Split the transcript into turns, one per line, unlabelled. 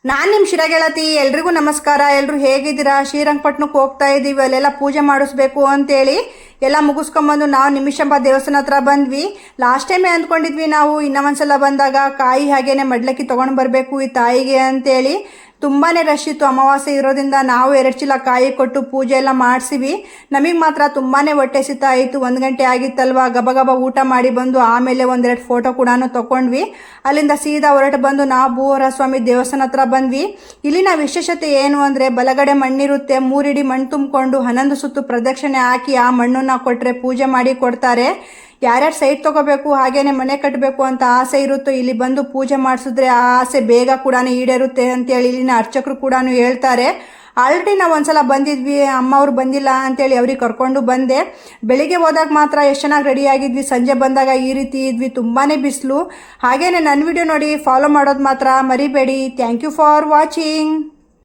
ನಾನು ನಿಮ್ಮ ಶಿರಗೆಳತಿ. ಎಲ್ರಿಗೂ ನಮಸ್ಕಾರ. ಎಲ್ಲರೂ ಹೇಗಿದ್ದೀರಾ? ಶ್ರೀರಂಗಪಟ್ಟಣಕ್ಕೆ ಹೋಗ್ತಾ ಇದ್ದೀವಿ, ಅಲ್ಲೆಲ್ಲ ಪೂಜೆ ಮಾಡಿಸ್ಬೇಕು ಅಂತೇಳಿ ಎಲ್ಲ ಮುಗಿಸ್ಕೊಂಬಂದು ನಾವು ನಿಮಿಷಂಬ ದೇವಸ್ಥಾನ ಹತ್ರ ಬಂದ್ವಿ. ಲಾಸ್ಟ್ ಟೈಮೇ ಅಂದ್ಕೊಂಡಿದ್ವಿ ನಾವು ಇನ್ನೂ ಒಂದ್ಸಲ ಬಂದಾಗ ಕಾಯಿ ಹಾಗೇನೆ ಮಡ್ಲಕ್ಕಿ ತೊಗೊಂಡು ಬರಬೇಕು ಈ ತಾಯಿಗೆ ಅಂತೇಳಿ. ತುಂಬಾ ರಶ್ ಇತ್ತು, ಅಮಾವಾಸ್ಯೆ ಇರೋದ್ರಿಂದ ನಾವು 2 ಚೀಲ ಕಾಯಿ ಕೊಟ್ಟು ಪೂಜೆ ಎಲ್ಲ ಮಾಡಿಸಿವಿ. ನಮಗೆ ಮಾತ್ರ ತುಂಬಾ ಹೊಟ್ಟೆ ಸಿತ ಆಯಿತು. 1 ಗಂಟೆ ಆಗಿತ್ತಲ್ವ, ಗಬಗಬ ಊಟ ಮಾಡಿ ಬಂದು ಆಮೇಲೆ 1-2 ಫೋಟೋ ಕೂಡ ತೊಗೊಂಡ್ವಿ. ಅಲ್ಲಿಂದ ಸೀದಾ ಹೊರಟು ಬಂದು ನಾವು ಭೂವರ ಸ್ವಾಮಿ ದೇವಸ್ಥಾನ ಹತ್ರ ಬಂದ್ವಿ. ಇಲ್ಲಿನ ವಿಶೇಷತೆ ಏನು ಅಂದರೆ, ಬಲಗಡೆ ಮಣ್ಣಿರುತ್ತೆ, 3 ಇಡಿ ಮಣ್ಣು ತುಂಬಿಕೊಂಡು 11 ಸುತ್ತು ಪ್ರದಕ್ಷಿಣೆ ಹಾಕಿ ಆ ಮಣ್ಣನ್ನು ಕೊಟ್ಟರೆ ಪೂಜೆ ಮಾಡಿ ಕೊಡ್ತಾರೆ. ಯಾರ್ಯಾರು ಸೈಟ್ ತೊಗೋಬೇಕು ಹಾಗೇನೆ ಮನೆ ಕಟ್ಟಬೇಕು ಅಂತ ಆಸೆ ಇರುತ್ತೋ ಇಲ್ಲಿ ಬಂದು ಪೂಜೆ ಮಾಡಿಸಿದ್ರೆ ಆ ಆಸೆ ಬೇಗ ಕೂಡ ಈಡೇರುತ್ತೆ ಅಂತೇಳಿ ಇಲ್ಲಿನ ಅರ್ಚಕರು ಕೂಡ ಹೇಳ್ತಾರೆ. ಆಲ್ರೆಡಿ ನಾವು ಒಂದ್ಸಲ ಬಂದಿದ್ವಿ, ಅಮ್ಮವ್ರು ಬಂದಿಲ್ಲ ಅಂತೇಳಿ ಅವ್ರಿಗೆ ಕರ್ಕೊಂಡು ಬಂದೆ. ಬೆಳಿಗ್ಗೆ ಹೋದಾಗ ಮಾತ್ರ ಎಷ್ಟು ಚೆನ್ನಾಗಿ ರೆಡಿಯಾಗಿದ್ವಿ, ಸಂಜೆ ಬಂದಾಗ ಈ ರೀತಿ ಇದ್ವಿ, ತುಂಬಾ ಬಿಸಿಲು. ಹಾಗೇನೆ ನನ್ನ ವಿಡಿಯೋ ನೋಡಿ ಫಾಲೋ ಮಾಡೋದು ಮಾತ್ರ ಮರಿಬೇಡಿ. Thank you for watching.